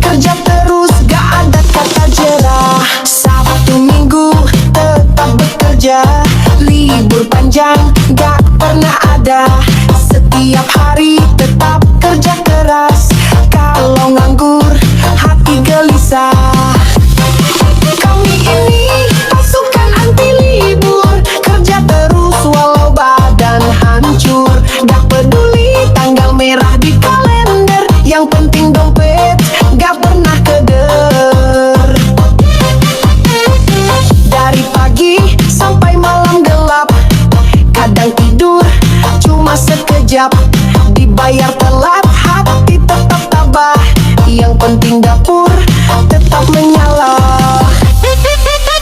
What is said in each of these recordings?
Kerja terus gak ada kata jerah. Sabtu Minggu tetap bekerja, libur panjang gak pernah ada. Setiap hari tetap kerja keras, kalau nganggur hati gelisah. Kami ini pasukan anti libur, kerja terus walau badan hancur. Gak peduli tanggal merah di kalender, yang penting dompet gak pernah keder. Dari pagi sampai malam gelap, kadang tidur cuma sekejap. Dibayar telat hati tetap tabah, yang penting dapur tetap menyala.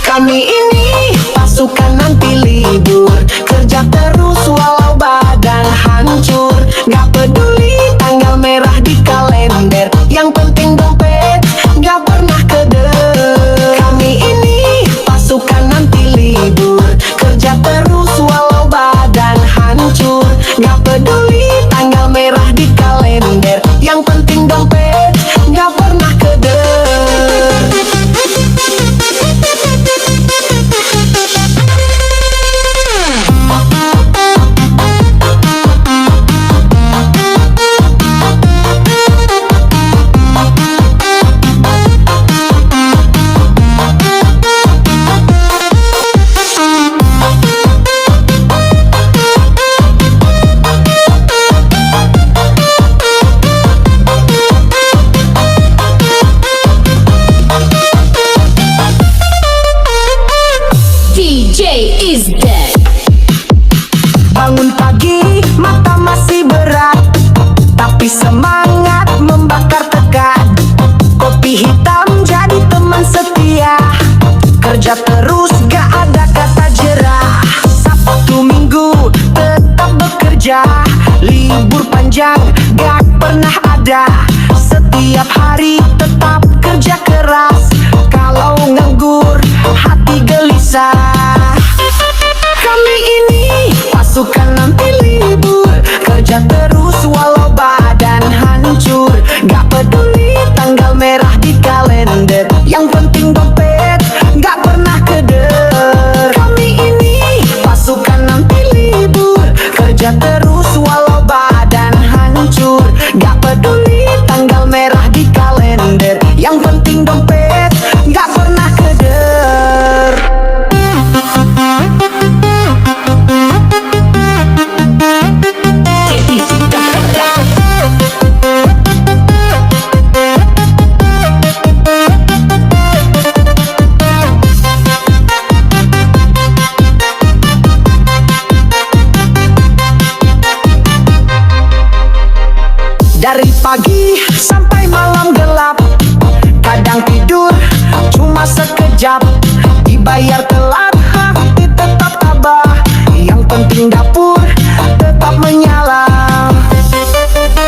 Kami ini pasukan anti libur, kerja terus walau badan hancur. Gak peduli tanggal merah di kalender, yang penting dompet gak pernah keder. Kami ini pasukan anti libur, kerja terus walau badan hancur. Gak peduli tanggal merah di kalender, yang penting dompet gak pernah keder. Bangun pagi, mata masih berat, tapi semangat membakar tekad. Kopi hitam jadi teman setia, kerja terus gak ada kata jerah. Sabtu Minggu tetap bekerja, libur panjang gak pernah ada. Setiap hari tetap kerja keras, kalau nganggur hati gelisah. Kami ini pasukan anti libur, kerja terus walau badan hancur. Gak peduli tanggal merah di kalender, yang penting dompet gak pernah keder. Kami ini pasukan anti libur, kerja terus walau badan hancur. Gak peduli tanggal merah di kalender, yang penting dompet gak pernah keder. Dari pagi sampai malam gelap, kadang tidur cuma sekejap. Dibayar telat hati tetap tabah, yang penting dapur tetap menyala.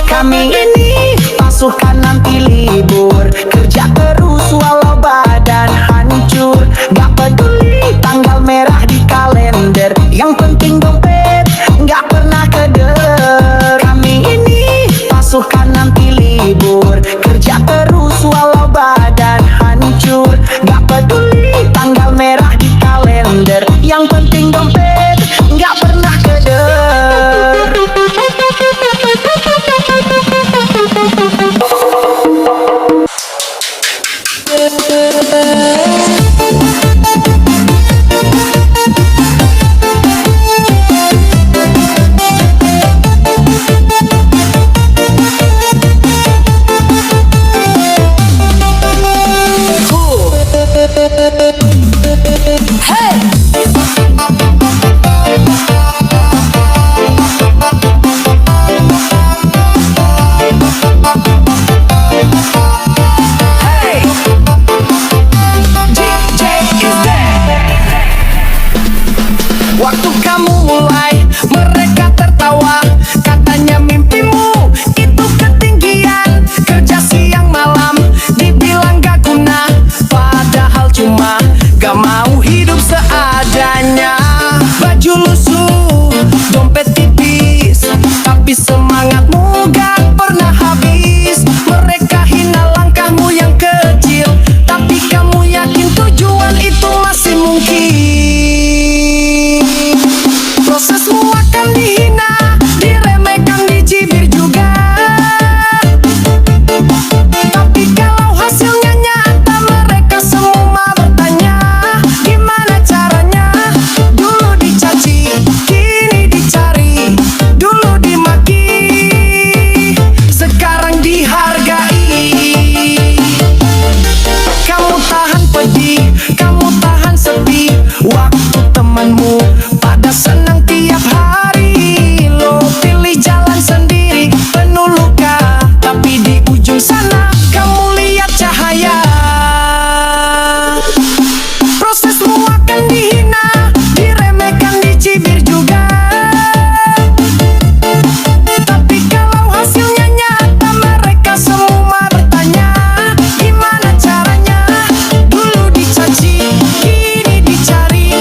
Kami ini pasukan anti libur, kerja terus walau badan hancur. Gak peduli tanggal merah di kalender, yang penting dompet gak pernah keder. Kami ini pasukan anti libur, kerja terus walau badan hancur. Gak peduli tanggal merah di kalender, yang penting dompet gak pernah keder. kamu mulai, mereka tertawa. Katanya mimpimu itu ketinggian, kerja siang malam, dibilang gak guna. Padahal cuma gak mau hidup seadanya. Baju lusuh, dompet tipis, tapi semangatmu gak pernah habis. Mereka hina langkahmu yang kecil, tapi kamu yakin tujuan itu masih mungkin. Prosesmu akan dihina, diremehkan, dicibir juga. Tapi kalau hasilnya nyata, mereka semua bertanya, gimana caranya? Dulu dicaci, kini dicari. Dulu dimaki, sekarang dihargai. Kamu tahan pedih, kamu tahan sepi, waktu temanmu pada senang tiap hari. Lo pilih jalan sendiri, penuh luka, tapi di ujung sana kamu lihat cahaya. Prosesmu akan dihina, diremehkan, dicibir juga. Tapi kalau hasilnya nyata, mereka semua bertanya, gimana caranya? Dulu dicaci, kini dicari.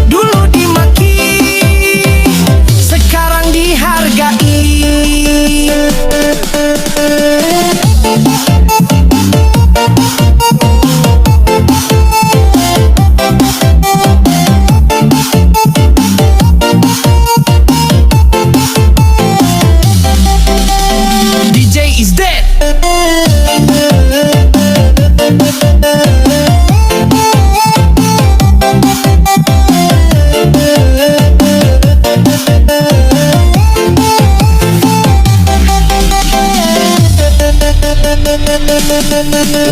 Dulu dimaki, sekarang dihargai. DJ is dead.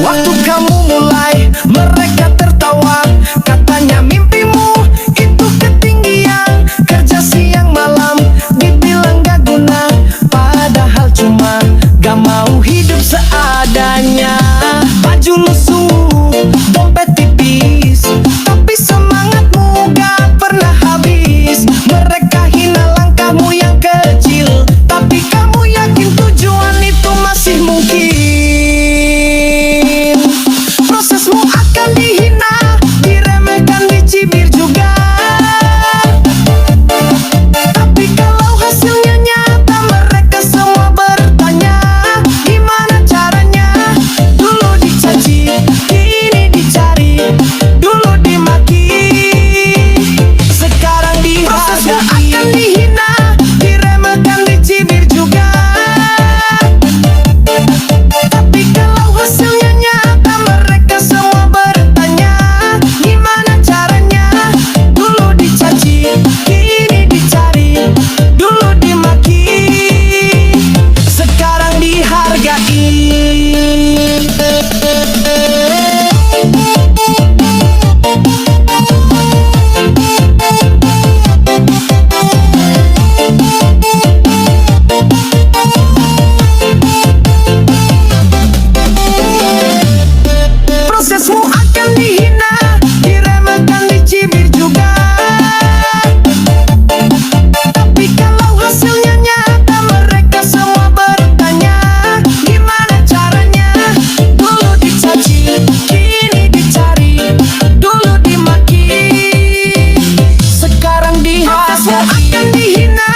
Waktu kamu mulai, mereka tertawa. Katanya mimpimu itu ketinggian, kerja siang malam, dibilang gak guna. Padahal cuma gak mau hidup seadanya. Baju lusuh, dompet tipis, tapi semangatmu gak pernah habis. Mereka hina langkahmu yang kecil, tapi kamu yakin tujuan itu masih mungkin. Prosesmu akan dihina, diremehkan, dicibir juga. Tapi kalau hasilnya nyata, mereka semua bertanya, gimana caranya? Dulu dicaci, kini dicari. Dulu dimaki, sekarang dihargai. Prosesmu akan dihina, diremehkan, dicibir juga. Tapi kalau hasilnya nyata, mereka semua bertanya, gimana caranya? Dulu dicaci, kini dicari. Dulu dimaki, sekarang dihargai. Prosesmu akan dihina, diremehkan, dicibir juga. Tapi kalau hasilnya nyata, mereka semua bertanya, gimana caranya? Dulu dicaci, kini dicari. Dulu dimaki, sekarang dihargai. Prosesmu akan dihina,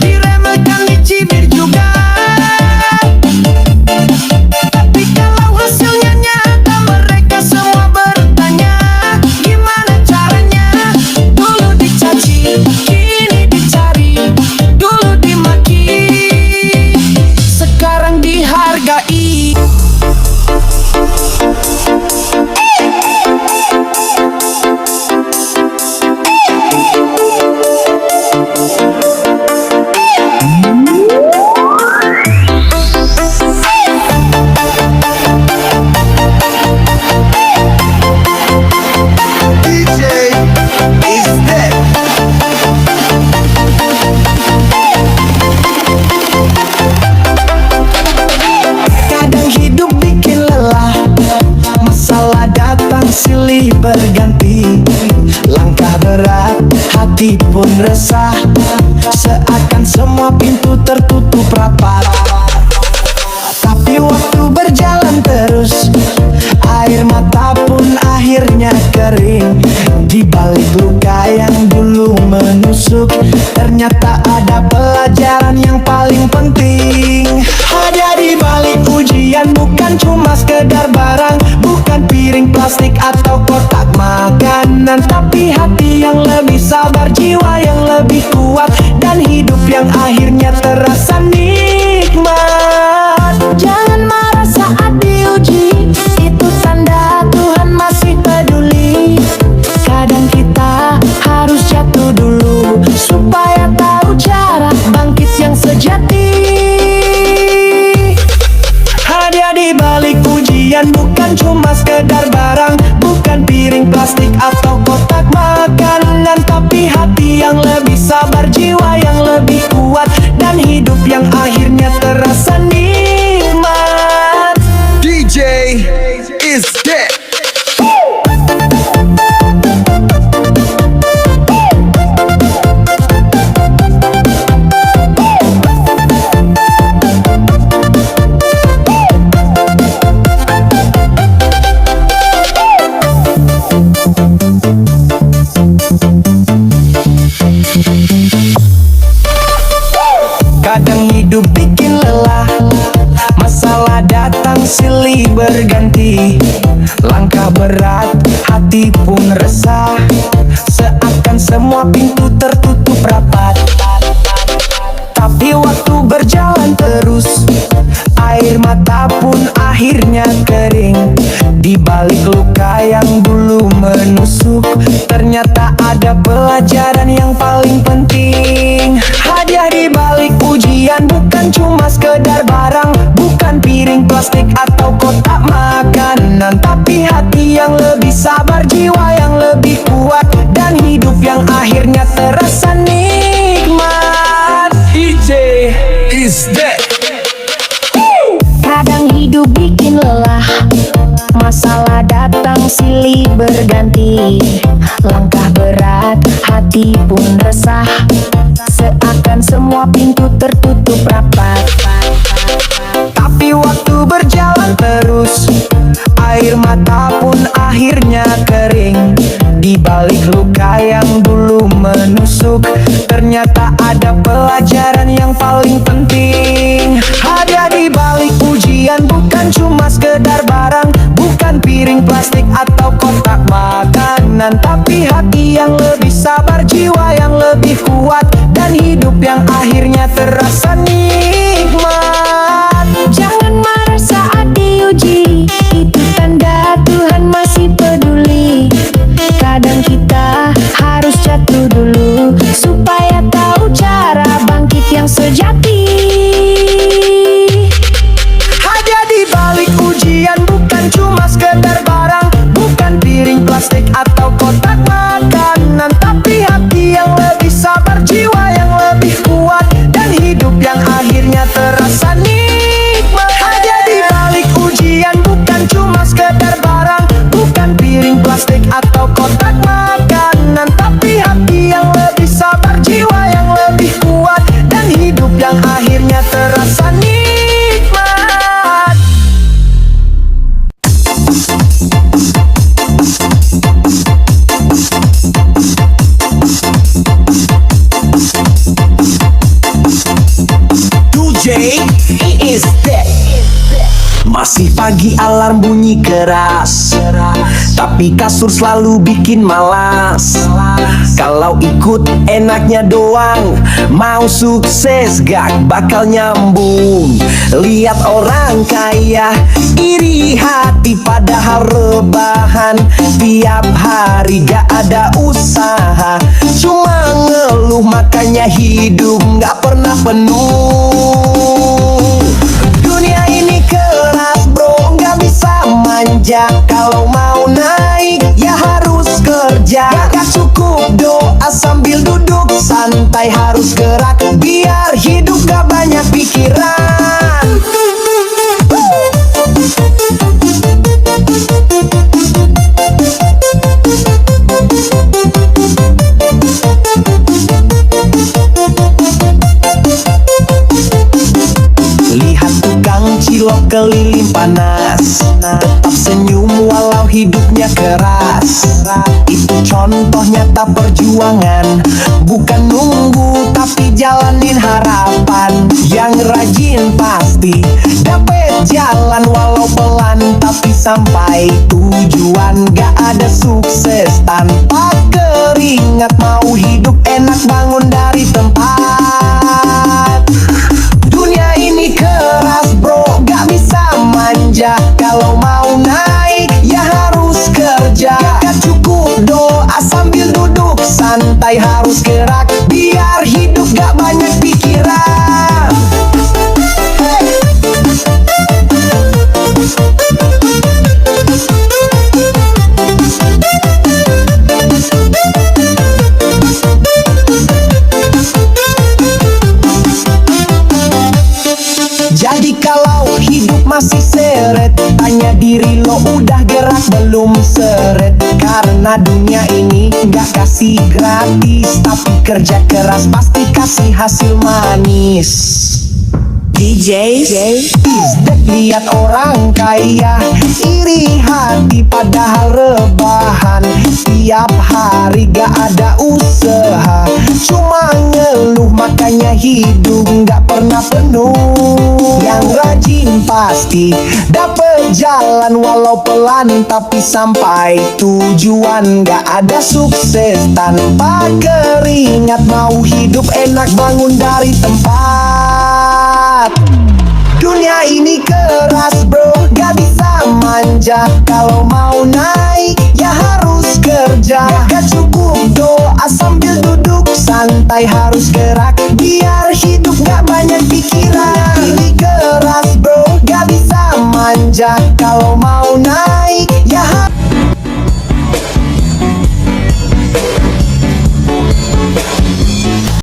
diremehkan, dicibir juga. Tapi kalau hasilnya nyata, mereka semua bertanya, gimana caranya? Dulu dicaci, kini dicari. Dulu dimaki, sekarang dihargai. pun resah, seakan semua pintu tertutup rapat. Tapi waktu berjalan terus, air mata pun akhirnya kering. Di balik luka yang dulu menusuk, ternyata ada pelajaran yang paling penting. Hadiah di balik ujian bukan cuma sekedar barang, bukan piring plastik atau kotak makanan, tapi hati yang lebih sabar, jiwa yang lebih kuat, dan hidup yang akhirnya terasa nikmat. Jangan marah saat diuji, itu tanda Tuhan masih peduli. Kadang kita harus jatuh dulu supaya tahu cara bangkit yang sejati. Hadiah di balik ujian bukan cuma sekedar barang, bukan piring plastik atau kotak makanan, tapi hati yang lebih sabar, jiwa yang lebih kuat, dan hidup yang akhirnya terasa nikmat. DJ is dead. Kadang hidup bikin lelah, masalah datang silih berganti. Langkah berat, hati pun resah, seakan semua pintu tertutup rapat. Tapi waktu berjalan terus, air mata pun akhirnya kering. Di balik luka yang dulu menusuk, ternyata ada pelajaran yang paling penting. Hadiah di balik ujian bukan cuma sekedar barang, bukan piring plastik atau kotak makanan, tapi hati yang lebih sabar, jiwa yang lebih kuat, dan hidup yang akhirnya terasa nikmat. DJ is dead. Kadang hidup bikin lelah, masalah datang silih berganti. Langkah berat, hati pun resah, seakan semua pintu tertutup rapat. Tapi waktu berjalan terus, air mata pun akhirnya kering. Di balik luka yang dulu menusuk, ternyata ada pelajaran yang paling penting. Hadiah di balik ujian bukan cuma sekedar barang, bukan piring plastik atau kotak makanan, tapi hati yang lebih sabar, jiwa yang lebih kuat, dan hidup yang akhirnya terasa nikmat. Jangan marah saat diuji, itu tanda Tuhan masih peduli. Kadang kita harus jatuh dulu supaya tahu cara bangkit yang sejati. Hadiah di balik ujian bukan cuma sekedar barang, bukan piring plastik atau kotak makanan, tapi hati yang lebih sabar, jiwa yang lebih kuat, dan hidup yang akhirnya terasa nikmat. Hadiah di balik ujian bukan cuma sekedar barang, bukan piring plastik atau kotak makanan, tapi hati yang lebih sabar, jiwa yang lebih kuat, dan hidup yang akhirnya terasa nikmat. DJ is dead. Masih pagi alarm bunyi keras, tapi kasur selalu bikin malas. Kalau ikut enaknya doang, mau sukses gak bakal nyambung. Lihat orang kaya, iri hati padahal rebahan. Tiap hari gak ada usaha, cuma ngeluh makanya hidup gak pernah penuh. Dunia ini keras bro, gak bisa manja. Kalau mau naik ya harus kerja. Gak cukup doa sambil duduk santai, harus gerak biar hidup gak banyak pikiran. sekeliling panas, tetap senyum walau hidupnya keras. Itu contoh nyata perjuangan, bukan nunggu tapi jalanin harapan. Yang rajin pasti dapet jalan walau pelan, tapi sampai tujuan. Gak ada sukses tanpa keringat, mau hidup enak bangun dari tempat. Dunia ini keras bro, gak bisa manja. Kalau mau naik ya harus kerja. Gak cukup doa sambil duduk santai, harus gerak biar hidup gak banyak pikiran. Jadi kalau hidup masih seret, tanya diri lo udah gerak belum seret. Karena dunia ini gak kasih gratis, tapi kerja keras pasti kasih hasil manis. DJ Isdek, lihat orang kaya iri hati padahal rebahan. Tiap hari gak ada usaha, cuma ngeluh makanya hidup gak pernah penuh. Yang rajin pasti dapet jalan walau pelan, tapi sampai tujuan. Gak ada sukses tanpa keringat, mau hidup enak bangun dari tempat. Dunia ini keras bro, gak bisa manja. Kalau mau naik ya harus kerja. Gak cukup doa sambil duduk santai, harus gerak biar hidup gak banyak pikiran. Ini keras bro, gak bisa manja. Kalau mau naik ya harus